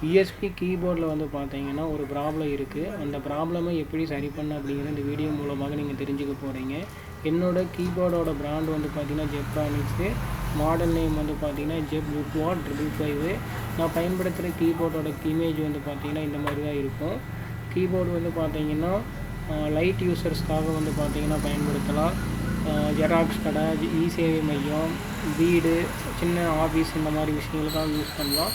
USB கீபோர்டில் வந்து பார்த்தீங்கன்னா ஒரு ப்ராப்ளம் இருக்குது. அந்த ப்ராப்ளமை எப்படி சரி பண்ண அப்படிங்கிற இந்த வீடியோ மூலமாக நீங்கள் தெரிஞ்சுக்க போகிறீங்க. என்னோடய கீபோர்டோட பிராண்ட் வந்து பார்த்தீங்கன்னா ஜெப்ட்ரானிக்ஸு. மாடல் நேம் வந்து பார்த்தீங்கன்னா ஜெப் வுட்வார்ட் 555. நான் பயன்படுத்துகிற கீபோர்டோட இமேஜ் வந்து பார்த்தீங்கன்னா இந்த மாதிரி தான் இருக்கும். கீபோர்டு வந்து பார்த்தீங்கன்னா லைட் யூசர்ஸ்க்காக வந்து பார்த்தீங்கன்னா பயன்படுத்தலாம். ஜெராக்ஸ் கடை, இ-சேவை மையம், வீடு, சின்ன ஆஃபீஸ் இந்த மாதிரி விஷயங்களுக்காக யூஸ் பண்ணலாம்.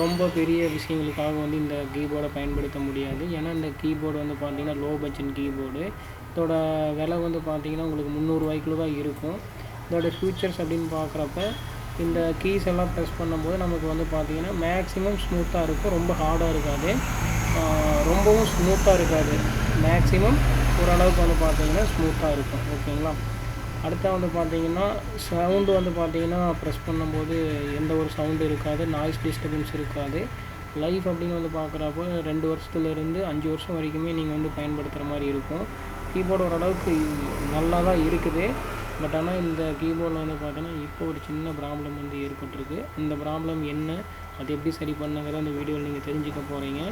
ரொம்ப பெரிய விஷயங்களுக்காக வந்து இந்த கீபோர்டை பயன்படுத்த முடியாது. ஏன்னா இந்த கீபோர்டு வந்து பார்த்திங்கன்னா லோ பட்ஜெட் கீபோர்டு. இதோட விலை வந்து பார்த்திங்கன்னா உங்களுக்கு 300 ரூபாய்க்குள்ள தான் இருக்கும். இதோட ஃபியூச்சர்ஸ் அப்படின்னு பார்க்குறப்ப இந்த கீஸ் எல்லாம் ப்ரெஸ் பண்ணும்போது நமக்கு வந்து பார்த்திங்கன்னா மேக்ஸிமம் ஸ்மூத்தாக இருக்கும். ரொம்ப ஹார்டாக இருக்காது, ரொம்பவும் ஸ்மூத்தாக இருக்காது. மேக்ஸிமம் ஓரளவுக்கு வந்து பார்த்திங்கன்னா ஸ்மூத்தாக இருக்கும். ஓகேங்களா. அடுத்த வந்து பார்த்திங்கன்னா சவுண்டு வந்து பார்த்திங்கன்னா ப்ரெஸ் பண்ணும்போது எந்த ஒரு சவுண்டு இருக்காது, நாய்ஸ் டிஸ்டர்பன்ஸ் இருக்காது. லைஃப் அப்படின்னு வந்து பார்க்குறப்போ 2 வருஷத்துலேருந்து 5 வருஷம் வரைக்குமே நீங்கள் வந்து பயன்படுத்துகிற மாதிரி இருக்கும். கீபோர்டு ஓரளவுக்கு நல்லா தான் இருக்குது. பட் ஆனால் இந்த கீபோர்டில் வந்து பார்த்தீங்கன்னா இப்போ ஒரு சின்ன ப்ராப்ளம் வந்து ஏற்பட்டிருக்கு. அந்த ப்ராப்ளம் என்ன, அது எப்படி சரி பண்ணுங்கிறத இந்த வீடியோவில் நீங்கள் தெரிஞ்சுக்க போகிறீங்க.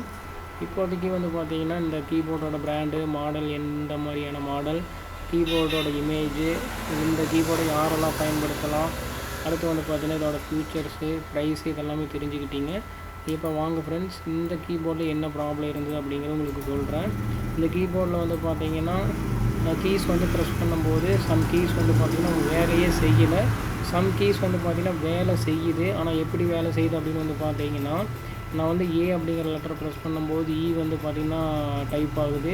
இப்போதைக்கு வந்து பார்த்தீங்கன்னா இந்த கீபோர்டோட பிராண்டு, மாடல், எந்த மாதிரியான மாடல், கீபோர்டோட இமேஜு, இந்த கீபோர்டை யாரெல்லாம் பயன்படுத்தலாம், அடுத்து வந்து பார்த்தீங்கன்னா இதோட ஃபியூச்சர்ஸு, ப்ரைஸு இதெல்லாமே தெரிஞ்சுக்கிட்டீங்க. இப்போ வாங்க ஃப்ரெண்ட்ஸ், இந்த கீபோர்டில் என்ன ப்ராப்ளம் இருந்தது அப்படிங்கிறத உங்களுக்கு சொல்கிறேன். இந்த கீபோர்டில் வந்து பார்த்தீங்கன்னா கீஸ் வந்து ப்ரெஸ் பண்ணும்போது சம் கீஸ் வந்து பார்த்திங்கன்னா வேலையே செய்யலை. சம் கீஸ் வந்து பார்த்திங்கன்னா வேலை செய்யுது. ஆனால் எப்படி வேலை செய்யுது அப்படின்னு வந்து பார்த்தீங்கன்னா, நான் வந்து ஏ அப்படிங்கிற லெட்டர் ப்ரெஸ் பண்ணும்போது இ வந்து பார்த்திங்கன்னா டைப் ஆகுது.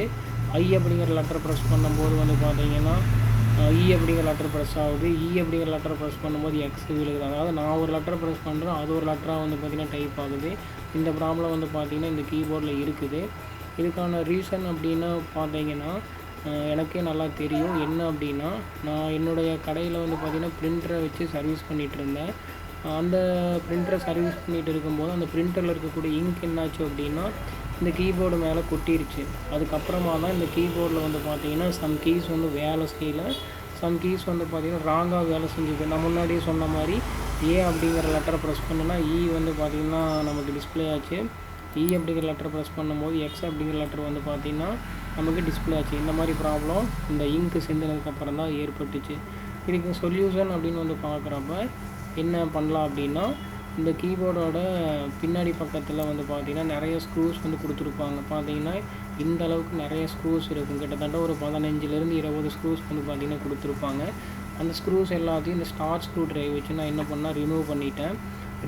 ஐ அப்படிங்கிற லெட்டர் ப்ரெஸ் பண்ணும்போது வந்து பார்த்திங்கன்னா இ அப்படிங்கிற லெட்டர் ப்ரெஸ் ஆகுது. இ அப்படிங்கிற லெட்டர் ப்ரெஸ் பண்ணும்போது எக்ஸ் விழுகுது. அதாவது நான் ஒரு லெட்டர் ப்ரெஸ் பண்ணுறேன், அது ஒரு லெட்டராக வந்து பார்த்திங்கன்னா டைப் ஆகுது. இந்த ப்ராப்ளம் வந்து பார்த்திங்கன்னா இந்த கீபோர்டில் இருக்குது. இதுக்கான ரீசன் அப்படின்னு பார்த்தீங்கன்னா எனக்கே நல்லா தெரியும். என்ன அப்படின்னா, நான் என்னுடைய கடையில் வந்து பார்த்திங்கன்னா பிரிண்டரை வச்சு சர்வீஸ் பண்ணிகிட்டு இருந்தேன். அந்த பிரிண்டரை சர்வீஸ் பண்ணிகிட்டு இருக்கும்போது அந்த பிரிண்டரில் இருக்கக்கூடிய இங்க் என்னாச்சு அப்படின்னா இந்த கீபோர்டு மேலே கொட்டிருச்சு. அதுக்கப்புறமா தான் இந்த கீபோர்டில் வந்து பார்த்திங்கன்னா சம் கீஸ் வந்து வேலை செய்யலை, சம் கீஸ் வந்து பார்த்திங்கன்னா ராங்காக வேலை செஞ்சுது. நான் முன்னாடியே சொன்ன மாதிரி ஏ அப்படிங்கிற லெட்டரை ப்ரெஸ் பண்ணுன்னா இ வந்து பார்த்திங்கன்னா நமக்கு டிஸ்பிளே ஆச்சு. இ அப்படிங்கிற லெட்டர் ப்ரெஸ் பண்ணும்போது எக்ஸ் அப்படிங்கிற லெட்டர் வந்து பார்த்திங்கன்னா நமக்கு டிஸ்பிளே ஆச்சு. இந்த மாதிரி ப்ராப்ளம் இந்த இங்க்கு சிந்தினதுக்கப்புறம் தான் ஏற்பட்டுச்சு. இதுக்கு சொல்யூஷன் அப்படின்னு வந்து பார்க்குறப்ப என்ன பண்ணலாம் அப்படின்னா, இந்த கீபோர்டோட பின்னாடி பக்கத்தில் வந்து பார்த்திங்கன்னா நிறைய ஸ்க்ரூஸ் வந்து கொடுத்துருப்பாங்க. பார்த்திங்கன்னா இந்த அளவுக்கு நிறைய ஸ்க்ரூஸ் இருக்கும். கிட்டத்தட்ட ஒரு 15லேருந்து 20 ஸ்க்ரூஸ் வந்து பார்த்திங்கன்னா கொடுத்துருப்பாங்க. அந்த ஸ்க்ரூஸ் எல்லாத்தையும் இந்த ஸ்டார் ஸ்க்ரூ ட்ரைவ் வச்சு நான் என்ன பண்ணால் ரிமூவ் பண்ணிட்டேன்.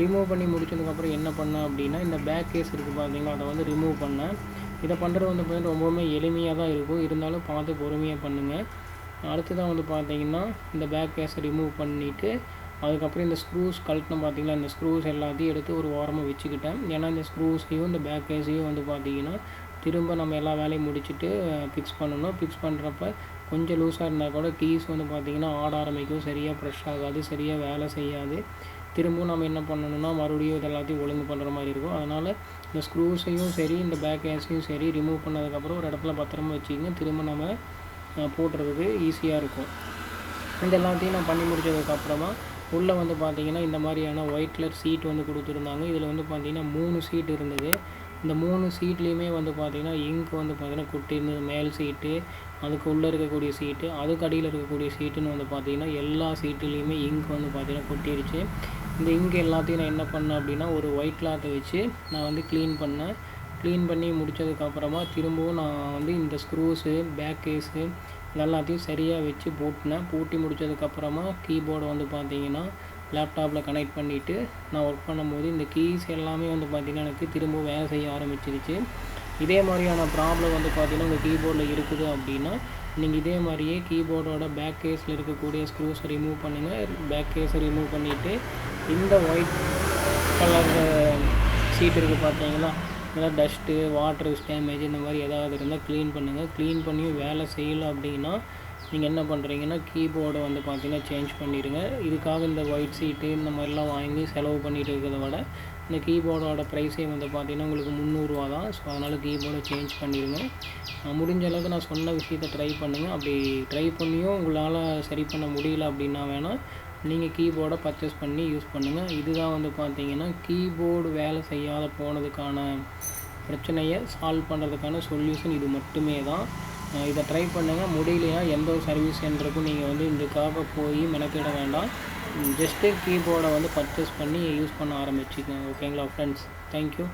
ரிமூவ் பண்ணி முடிச்சதுக்கப்புறம் என்ன பண்ணேன் அப்படின்னா, இந்த பேக் கேஸ் இருக்குது பார்த்திங்கன்னா, அதை வந்து ரிமூவ் பண்ணேன். இதை பண்ணுறது வந்து பார்த்திங்கன்னா ரொம்பவுமே எளிமையாக தான் இருக்கும். இருந்தாலும் பார்த்து பொறுமையாக பண்ணுங்கள். அடுத்ததான் வந்து பார்த்திங்கன்னா இந்த பேக் கேஸை ரிமூவ் பண்ணிவிட்டு அதுக்கப்புறம் இந்த ஸ்க்ரூஸ் கழட்டினோம் பார்த்திங்களா, இந்த ஸ்க்ரூஸ் எல்லாத்தையும் எடுத்து ஒரு ஓரமாக வச்சுக்கிட்டேன். ஏன்னா இந்த ஸ்க்ரூஸையும் இந்த பேக் கேஸையும் வந்து பார்த்திங்கன்னா திரும்ப நம்ம எல்லா வேலையும் முடிச்சுட்டு ஃபிக்ஸ் பண்ணணும். ஃபிக்ஸ் பண்ணுறப்ப கொஞ்சம் லூஸாக இருந்தால் கூட கீஸ் வந்து பார்த்திங்கன்னா ஆட ஆரம்பிக்கும், சரியாக ப்ரெஷ் ஆகாது, சரியாக வேலை செய்யாது. திரும்பவும் நம்ம என்ன பண்ணணும்னா மறுபடியும் இது எல்லாத்தையும் ஒழுங்கு பண்ணுற மாதிரி இருக்கும். அதனால் இந்த ஸ்க்ரூஸையும் சரி இந்த பேக் கேஸையும் சரி ரிமூவ் பண்ணதுக்கப்புறம் ஒரு இடத்துல பத்திரமா வச்சுக்கிங்க. திரும்ப நம்ம போட்டுறதுக்கு ஈஸியாக இருக்கும். இந்த எல்லாத்தையும் நான் பண்ணி முடித்ததுக்கப்புறமா உள்ளே வந்து பார்த்திங்கன்னா இந்த மாதிரியான ஒயிட் கலர் சீட் வந்து கொடுத்துருந்தாங்க. இதில் வந்து பார்த்திங்கன்னா 3 சீட் இருந்தது. இந்த 3 சீட்லேயுமே வந்து பார்த்திங்கன்னா இங்க் வந்து பார்த்திங்கன்னா கொட்டியிருந்தது. மேல் சீட்டு, அதுக்கு உள்ளே இருக்கக்கூடிய சீட்டு, அதுக்கு அடியில் இருக்கக்கூடிய சீட்டுன்னு வந்து பார்த்திங்கன்னா எல்லா சீட்டுலேயுமே இங்க் வந்து பார்த்திங்கன்னா கொட்டிருச்சு. இந்த இங்க் எல்லாத்தையும் நான் என்ன பண்ணேன் அப்படின்னா ஒரு ஒயிட் கிளாத்தை வச்சு நான் வந்து க்ளீன் பண்ணேன். க்ளீன் பண்ணி முடித்ததுக்கப்புறமா திரும்பவும் நான் வந்து இந்த ஸ்க்ரூஸு, பேக் கேஸு இதெல்லாத்தையும் சரியாக வச்சு பூட்டினேன். பூட்டி முடித்ததுக்கப்புறமா கீபோர்டை வந்து பார்த்திங்கன்னா லேப்டாப்பில் கனெக்ட் பண்ணிவிட்டு நான் ஒர்க் பண்ணும்போது இந்த கீஸ் எல்லாமே வந்து பார்த்திங்கன்னா எனக்கு திரும்ப வேலை செய்ய ஆரம்பிச்சிருச்சு. இதே மாதிரியான ப்ராப்ளம் வந்து பார்த்திங்கன்னா உங்கள் கீபோர்டில் இருக்குது அப்படின்னா நீங்கள் இதே மாதிரியே கீபோர்டோட பேக் கேஸில் இருக்கக்கூடிய ஸ்க்ரூஸை ரிமூவ் பண்ணுங்கள். பேக் கேஸை ரிமூவ் பண்ணிவிட்டு இந்த ஒயிட் கலர் சீட் இருக்குது பார்த்தீங்களா, ஏதாவது டஸ்ட்டு, வாட்டர் டேமேஜ் இந்த மாதிரி ஏதாவது இருந்தால் க்ளீன் பண்ணுங்கள். க்ளீன் பண்ணியும் வேலை செய்யலை அப்படின்னா நீங்கள் என்ன பண்ணுறீங்கன்னா கீபோர்டை வந்து பார்த்திங்கன்னா சேஞ்ச் பண்ணிடுங்க. இதுக்காக இந்த ஒயிட் சீட்டு இந்த மாதிரிலாம் வாங்கி செலவு பண்ணிட்டு இருக்கிறத விட இந்த கீபோர்டோட ப்ரைஸே வந்து பார்த்திங்கன்னா உங்களுக்கு 300 ரூபா தான். ஸோ அதனால் கீபோர்டை சேஞ்ச் பண்ணிடுங்க. முடிஞ்ச அளவுக்கு நான் சொன்ன விஷயத்தை ட்ரை பண்ணுங்கள். அப்படி ட்ரை பண்ணியும் உங்களால் சரி பண்ண முடியல அப்படின்னா வேணால் நீங்கள் கீபோர்டை பர்ச்சேஸ் பண்ணி யூஸ் பண்ணுங்கள். இதுதான் வந்து பார்த்தீங்கன்னா கீபோர்டு வேலை செய்யாத போனதுக்கான பிரச்சனையை சால்வ் பண்ணுறதுக்கான சொல்யூஷன் இது மட்டுமே தான். இதை ட்ரை பண்ணுங்கள். முடியலையா எந்த ஒரு சர்வீஸ் சென்டருக்கும் நீங்கள் வந்து இதுக்காக போய் மெனக்கிட வேண்டாம். ஜஸ்ட்டு கீபோர்டை வந்து பர்ச்சேஸ் பண்ணி யூஸ் பண்ண ஆரம்பிச்சுக்கோங்க. ஓகேங்களா ஃப்ரெண்ட்ஸ்? தேங்க்யூ.